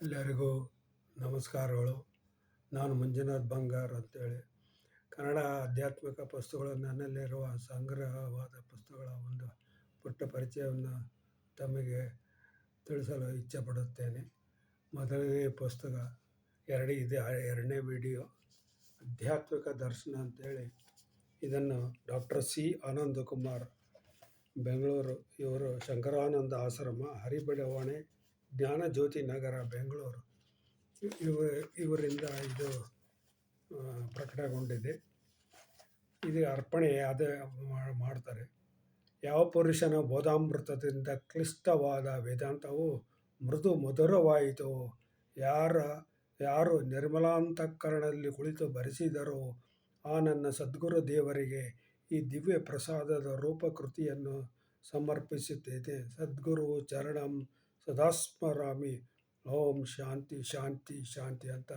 ಎಲ್ಲರಿಗೂ ನಮಸ್ಕಾರಗಳು. ನಾನು ಮಂಜುನಾಥ್ ಬಂಗಾರ್ ಅಂತೇಳಿ. ಕನ್ನಡ ಆಧ್ಯಾತ್ಮಿಕ ಪುಸ್ತಕಗಳು ನನ್ನಲ್ಲಿರುವ ಸಂಗ್ರಹವಾದ ಪುಸ್ತಕಗಳ ಒಂದು ಪುಟ್ಟ ಪರಿಚಯವನ್ನು ತಮಗೆ ತಿಳಿಸಲು ಇಚ್ಛೆಪಡುತ್ತೇನೆ. ಮೊದಲನೇ ಪುಸ್ತಕ ಎರಡನೇ ವಿಡಿಯೋ ಆಧ್ಯಾತ್ಮಿಕ ದರ್ಶನ ಅಂತೇಳಿ. ಇದನ್ನು ಡಾಕ್ಟರ್ ಸಿ ಆನಂದಕುಮಾರ್, ಬೆಂಗಳೂರು, ಇವರು ಶಂಕರಾನಂದ ಆಶ್ರಮ, ಹರಿಬಡಾವಣೆ, ಜ್ಞಾನಜ್ಯೋತಿ ನಗರ, ಬೆಂಗಳೂರು, ಇವರಿಂದ ಇದು ಪ್ರಕಟಗೊಂಡಿದೆ. ಇದು ಅರ್ಪಣೆ ಮಾಡ್ತಾರೆ. ಯಾವ ಪುರುಷನ ಬೋಧಾಮೃತದಿಂದ ಕ್ಲಿಷ್ಟವಾದ ವೇದಾಂತವು ಮೃದು ಮಧುರವಾಯಿತು, ಯಾರು ನಿರ್ಮಲಾಂತಃಕರಣದಲ್ಲಿ ಕುಳಿತು ಭರಿಸಿದರೋ ಆ ನನ್ನ ಸದ್ಗುರು ದೇವರಿಗೆ ಈ ದಿವ್ಯ ಪ್ರಸಾದದ ರೂಪಕೃತಿಯನ್ನು ಸಮರ್ಪಿಸುತ್ತೇನೆ. ಸದ್ಗುರು ಚರಣಂ ಸದಾಸ್ಮರಾಮಿ. ಓಂ ಶಾಂತಿ ಶಾಂತಿ ಶಾಂತಿ ಅಂತ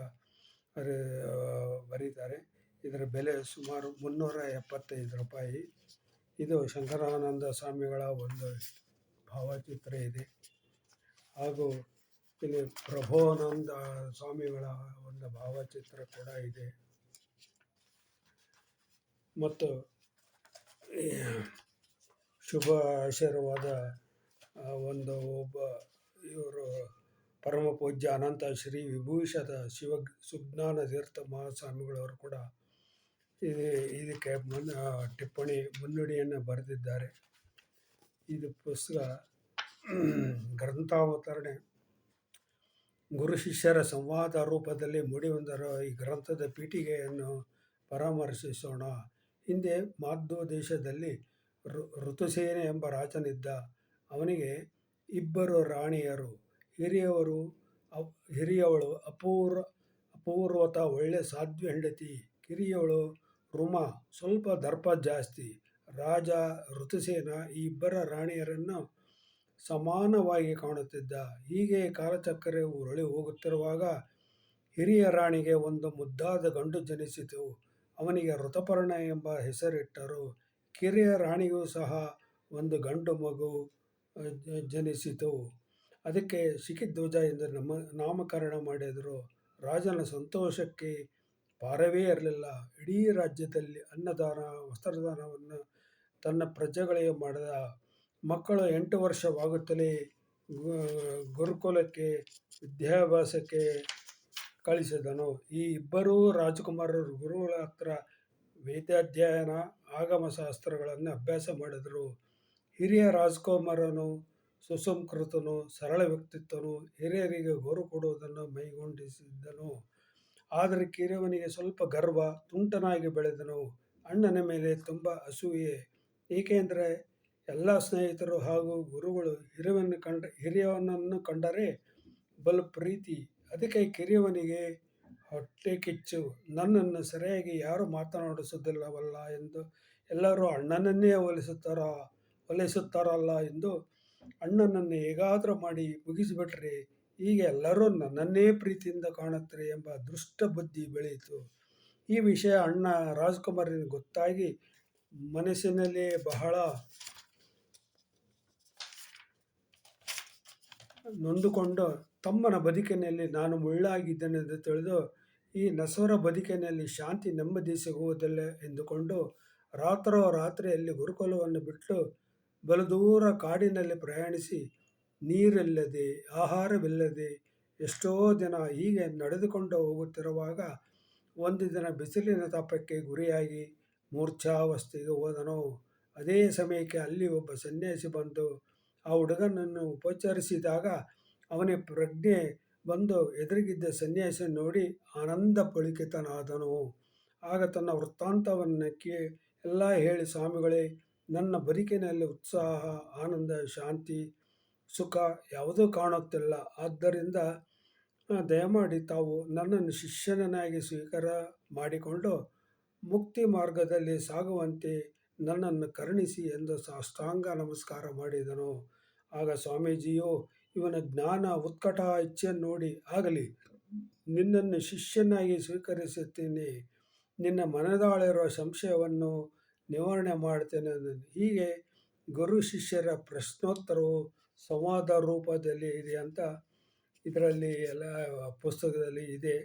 ಬರೀತಾರೆ. ಇದರ ಬೆಲೆ ಸುಮಾರು 375 ರೂಪಾಯಿ. ಇದು ಶಂಕರಾನಂದ ಸ್ವಾಮಿಗಳ ಒಂದು ಭಾವಚಿತ್ರ ಇದೆ. ಹಾಗೂ ಇಲ್ಲಿ ಪ್ರಭೋನಂದ ಸ್ವಾಮಿಗಳ ಒಂದು ಭಾವಚಿತ್ರ ಕೂಡ ಇದೆ. ಮತ್ತು ಶುಭ ಆಶೀರ್ವಾದ ಒಬ್ಬ ಇವರು ಪರಮ ಪೂಜ್ಯ ಅನಂತ ಶ್ರೀ ವಿಭೂಷದ ಸುಜ್ಞಾನ ತೀರ್ಥ ಮಹಾಸ್ವಾಮಿಗಳವರು ಕೂಡ ಇದಕ್ಕೆ ಮುನ್ನುಡಿಯನ್ನು ಬರೆದಿದ್ದಾರೆ. ಇದು ಪುಸ್ತಕ ಗ್ರಂಥಾವತರಣೆ ಗುರು ಶಿಷ್ಯರ ಸಂವಾದ ರೂಪದಲ್ಲಿ ಮೂಡಿಬಂದಿರುವ ಈ ಗ್ರಂಥದ ಪೀಠಿಕೆಯನ್ನು ಪರಾಮರ್ಶಿಸೋಣ. ಹಿಂದೆ ಮಾಧ್ವ ದೇಶದಲ್ಲಿ ಋತುಸೇನ ಎಂಬ ರಾಜನಿದ್ದ. ಅವನಿಗೆ 2 ರಾಣಿಯರು. ಹಿರಿಯವಳು ಅಪೂರ್ವತ ಒಳ್ಳೆ ಸಾಧ್ವಿ ಹೆಂಡತಿ. ಕಿರಿಯವಳು ರುಮಾ, ಸ್ವಲ್ಪ ದರ್ಪ ಜಾಸ್ತಿ. ರಾಜ ಋತುಸೇನ ಈ 2 ರಾಣಿಯರನ್ನು ಸಮಾನವಾಗಿ ಕಾಣುತ್ತಿದ್ದ. ಹೀಗೆ ಕಾಲಚಕ್ರವು ಉರುಳಿ ಹೋಗುತ್ತಿರುವಾಗ ಹಿರಿಯ ರಾಣಿಗೆ ಒಂದು ಮುದ್ದಾದ ಗಂಡು ಜನಿಸಿತು. ಅವನಿಗೆ ಋತುಪರ್ಣ ಎಂಬ ಹೆಸರಿಟ್ಟರು. ಕಿರಿಯ ರಾಣಿಗೂ ಸಹ ಒಂದು ಗಂಡು ಮಗು ಜನಿಸಿತು. ಅದಕ್ಕೆ ಶಿಖಿಧ್ವಜ ಎಂದು ನಾಮಕರಣ ಮಾಡಿದರು. ರಾಜನ ಸಂತೋಷಕ್ಕೆ ಪಾರವೇ ಇರಲಿಲ್ಲ. ಇಡೀ ರಾಜ್ಯದಲ್ಲಿ ಅನ್ನದಾನ, ವಸ್ತ್ರದಾನವನ್ನು ತನ್ನ ಪ್ರಜೆಗಳಿಗೆ ಮಾಡಿದ. ಮಕ್ಕಳು 8 ವರ್ಷವಾಗುತ್ತಲೇ ಗುರುಕುಲಕ್ಕೆ ವಿದ್ಯಾಭ್ಯಾಸಕ್ಕೆ ಕಳಿಸಿದನು. ಈ 2 ರಾಜಕುಮಾರರು ಗುರುಗಳ ಹತ್ರ ವೇದಾಧ್ಯಯನ, ಆಗಮಶಾಸ್ತ್ರಗಳನ್ನು ಅಭ್ಯಾಸ ಮಾಡಿದರು. ಹಿರಿಯ ರಾಜಕುಮಾರನು ಸುಸಂಸ್ಕೃತನು, ಸರಳ ವ್ಯಕ್ತಿತ್ವನು, ಹಿರಿಯರಿಗೆ ಗೌರವ ಕೊಡುವುದನ್ನು ಮೈಗೂಡಿಸಿದ್ದನು. ಆದರೆ ಕಿರಿಯವನಿಗೆ ಸ್ವಲ್ಪ ಗರ್ವ, ತುಂಟನಾಗಿ ಬೆಳೆದನು. ಅಣ್ಣನ ಮೇಲೆ ತುಂಬ ಅಸೂಯೆ. ಏಕೆಂದರೆ ಎಲ್ಲ ಸ್ನೇಹಿತರು ಹಾಗೂ ಗುರುಗಳು ಹಿರಿಯವನನ್ನು ಕಂಡರೆ ಬಲು ಪ್ರೀತಿ. ಅದಕ್ಕೆ ಕಿರಿಯವನಿಗೆ ಹೊಟ್ಟೆ ಕಿಚ್ಚು. ನನ್ನನ್ನು ಸರಿಯಾಗಿ ಯಾರು ಮಾತನಾಡಿಸುವುದಿಲ್ಲವಲ್ಲ ಎಂದು ಎಲ್ಲರೂ ಅಣ್ಣನನ್ನೇ ಒಲಿಸುತ್ತಾರಲ್ಲ ಎಂದು ಅಣ್ಣನನ್ನು ಹೇಗಾದರೂ ಮಾಡಿ ಮುಗಿಸಿಬಿಟ್ರೆ ಹೀಗೆ ಎಲ್ಲರೂ ನನ್ನನ್ನೇ ಪ್ರೀತಿಯಿಂದ ಕಾಣುತ್ತಾರೆ ಎಂಬ ದುಷ್ಟ ಬುದ್ಧಿ ಬೆಳೆಯಿತು. ಈ ವಿಷಯ ಅಣ್ಣ ರಾಜಕುಮಾರನಿಗೆ ಗೊತ್ತಾಗಿ ಮನಸ್ಸಿನಲ್ಲಿ ಬಹಳ ನೊಂದುಕೊಂಡು, ತಮ್ಮನ ಬದುಕಿನಲ್ಲಿ ನಾನು ಮುಳ್ಳಾಗಿದ್ದೇನೆಂದು ತಿಳಿದು ಈ ನಶ್ವರ ಬದುಕಿನಲ್ಲಿ ಶಾಂತಿ ನೆಮ್ಮದಿ ಸಿಗುವುದಿಲ್ಲ ಎಂದುಕೊಂಡು ರಾತ್ರಿಯಲ್ಲಿ ಗುರುಕುಲವನ್ನು ಬಿಟ್ಟು ಬಲು ದೂರ ಕಾಡಿನಲ್ಲಿ ಪ್ರಯಾಣಿಸಿ ನೀರಿಲ್ಲದೆ, ಆಹಾರವಿಲ್ಲದೆ ಎಷ್ಟೋ ದಿನ ಹೀಗೆ ನಡೆದುಕೊಂಡು ಹೋಗುತ್ತಿರುವಾಗ ಒಂದು ದಿನ ಬಿಸಿಲಿನ ತಾಪಕ್ಕೆ ಗುರಿಯಾಗಿ ಮೂರ್ಛಾವಸ್ಥೆಗೆ ಹೋದನು. ಅದೇ ಸಮಯಕ್ಕೆ ಅಲ್ಲಿ ಒಬ್ಬ ಸನ್ಯಾಸಿ ಬಂದು ಆ ಹುಡುಗನನ್ನು ಉಪಚರಿಸಿದಾಗ ಅವನಿಗೆ ಪ್ರಜ್ಞೆ ಬಂದು ಎದುರಿಗಿದ್ದ ಸನ್ಯಾಸಿಯನ್ನು ನೋಡಿ ಆನಂದ ಪುಳಕಿತನಾದನು. ಆಗ ತನ್ನ ವೃತ್ತಾಂತವನ್ನು ಎಲ್ಲ ಹೇಳಿ, ಸ್ವಾಮಿಗಳೇ, ನನ್ನ ಬದುಕಿನಲ್ಲಿ ಉತ್ಸಾಹ, ಆನಂದ, ಶಾಂತಿ, ಸುಖ ಯಾವುದೂ ಕಾಣುತ್ತಿಲ್ಲ. ಆದ್ದರಿಂದ ದಯಮಾಡಿ ತಾವು ನನ್ನನ್ನು ಶಿಷ್ಯನಾಗಿ ಸ್ವೀಕಾರ ಮಾಡಿಕೊಂಡು ಮುಕ್ತಿ ಮಾರ್ಗದಲ್ಲಿ ಸಾಗುವಂತೆ ನನ್ನನ್ನು ಕರುಣಿಸಿ ಎಂದು ಸಾಷ್ಟಾಂಗ ನಮಸ್ಕಾರ ಮಾಡಿದನು. ಆಗ ಸ್ವಾಮೀಜಿಯು ಇವನ ಜ್ಞಾನ ಉತ್ಕಟ ಇಚ್ಛೆಯನ್ನು ನೋಡಿ, ಆಗಲಿ, ನಿನ್ನನ್ನು ಶಿಷ್ಯನಾಗಿ ಸ್ವೀಕರಿಸುತ್ತೇನೆ. ನಿನ್ನ ಮನದಾಳಿರುವ ಸಂಶಯವನ್ನು ನಿವಾರಣೆ ಮಾಡ್ತೇನೆ. ಹೀಗೆ ಗುರು ಶಿಷ್ಯರ ಪ್ರಶ್ನೋತ್ತರವು ಸಂವಾದ ರೂಪದಲ್ಲಿ ಇದೆ ಅಂತ ಇದರಲ್ಲಿ ಎಲ್ಲ ಪುಸ್ತಕದಲ್ಲಿ ಇದೆ.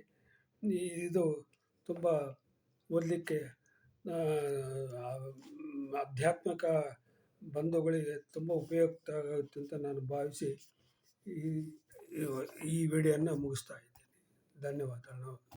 ಇದು ತುಂಬ ಓದಲಿಕ್ಕೆ ಆಧ್ಯಾತ್ಮಿಕ ಬಂಧುಗಳಿಗೆ ತುಂಬ ಉಪಯುಕ್ತ ಆಗುತ್ತೆ ಅಂತ ನಾನು ಭಾವಿಸಿ ಈ ಈ ವಿಡಿಯೋನ ಮುಗಿಸ್ತಾ ಇದ್ದೀನಿ. ಧನ್ಯವಾದಗಳು.